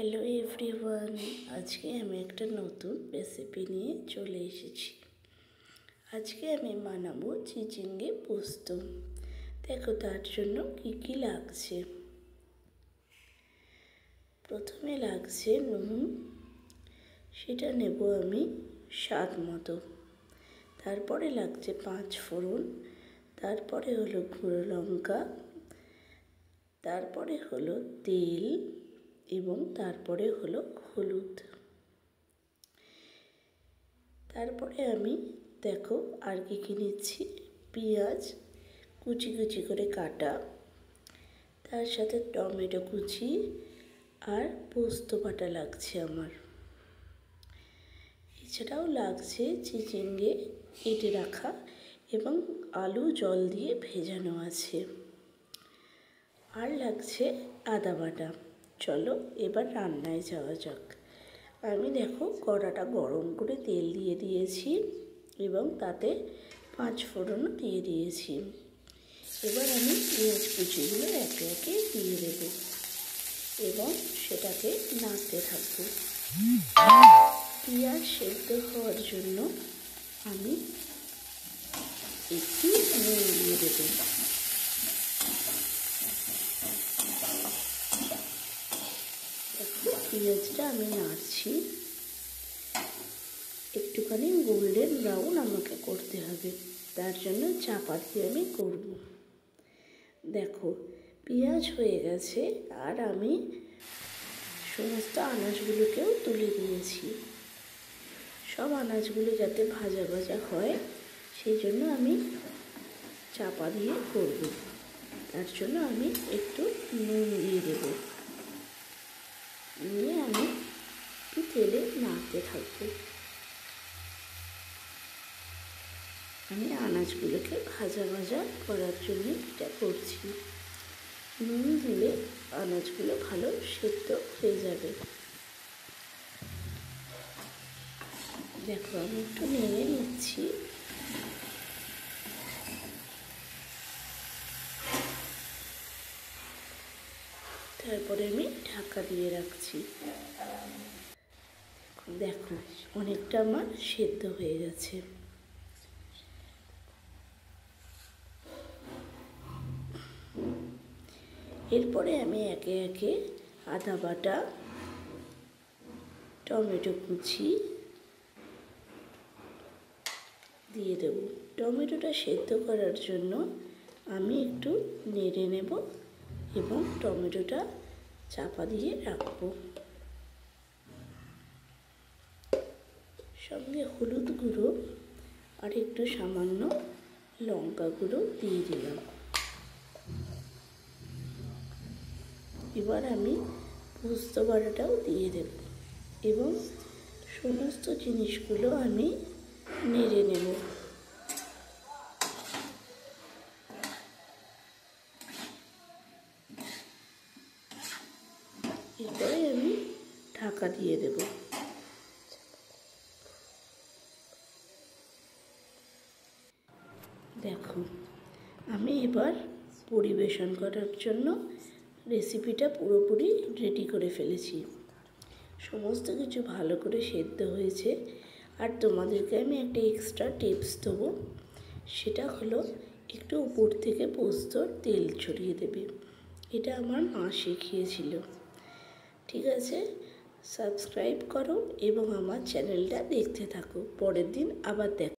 Hello everyone, আজকে আমি একটা নতুন রেসিপি নিয়ে চলে এসেছি। আজকে আমি বানাবো চিচিঙ্গে পোস্ত। দেখো তার জন্য কি কি লাগছে। প্রথমে লাগছে নুন, সেটা নেব আমি স্বাদ মতো। তারপরে লাগছে 5 ফোড়ন, তারপরে হলো গুঁড়ো লঙ্কা, তারপরে হলো তেল এবং তারপরে হলো হলুদ। তারপরে আমি দেখো আর কি নিচ্ছি, পেঁয়াজ কুচি কুচি করে কাটা, তার সাথে টমেটো কুচি আর পোস্ত বাটা লাগছে আমার। এছাড়াও লাগছে চিচিঙ্গে কেটে রাখা এবং আলু জল দিয়ে ভেজানো আছে, আর লাগছে আদা বাটা। চলো এবার রান্নায় যাওয়া যাক। আমি দেখো কড়াটা গরম করে তেল দিয়ে দিয়েছি এবং তাতে 5 ফোড়ন দিয়ে দিয়েছি। এবার আমি পেঁয়াজ কুচিগুলো একে একে দিয়ে দেব এবং সেটাকে নাড়তে থাকবো। পেঁয়াজ সেদ্ধ হওয়ার জন্য আমি একটু নুন দিয়ে দেবো। পেঁয়াজটা আমি নাড়ছি, একটুখানি গোল্ডেন ব্রাউন আমাকে করতে হবে, তার জন্য চাপা দিয়ে আমি করব। দেখো পেঁয়াজ হয়ে গেছে আর আমি সমস্ত আনাজগুলোকেও তুলে দিয়েছি। সব আনাজগুলো যাতে ভাজা ভাজা হয় সেই জন্য আমি চাপা দিয়ে করব। তার জন্য আমি একটু নুন দিয়ে দেবো, নিয়ে আমি একটু তেলে নাড়তে থাকবো। আমি আনাজগুলোকে ভাজা ভাজা করার জন্য এটা করছি। নুন দিলে আনাজগুলো ভালো সেদ্ধ হয়ে যাবে। দেখো আমি একটু নেড়ে নিচ্ছি। তারপরে আমি ঢাকা দিয়ে রাখছি। দেখো অনেকটা আমার সেদ্ধ হয়ে গেছে। এরপরে আমি একে একে আদা বাটা, টমেটো কুচি দিয়ে দেব। টমেটোটা সেদ্ধ করার জন্য আমি একটু নেড়ে নেব এবং টমেটোটা চাপা দিয়ে রাখবো। সঙ্গে হলুদ গুঁড়ো আর একটু সামান্য লঙ্কা গুঁড়ো দিয়ে দিলাম। এবার আমি পোস্ত বাটাটাও দিয়ে দেব এবং সমস্ত জিনিসগুলো আমি নেড়ে নেব। এরপরে আমি ঢাকা দিয়ে দেব। দেখো আমি এবার পরিবেশন করার জন্য রেসিপিটা পুরোপুরি রেডি করে ফেলেছি। সমস্ত কিছু ভালো করে সেদ্ধ হয়েছে। আর তোমাদেরকে আমি একটা এক্সট্রা টিপস দেবো, সেটা হলো একটু উপর থেকে পোস্তর তেল ছড়িয়ে দেবে। এটা আমার মা শিখিয়েছিল। ঠিক আছে, সাবস্ক্রাইব করো এবং আমার চ্যানেলটা দেখতে থাকো। পরের দিন আবার দেখো।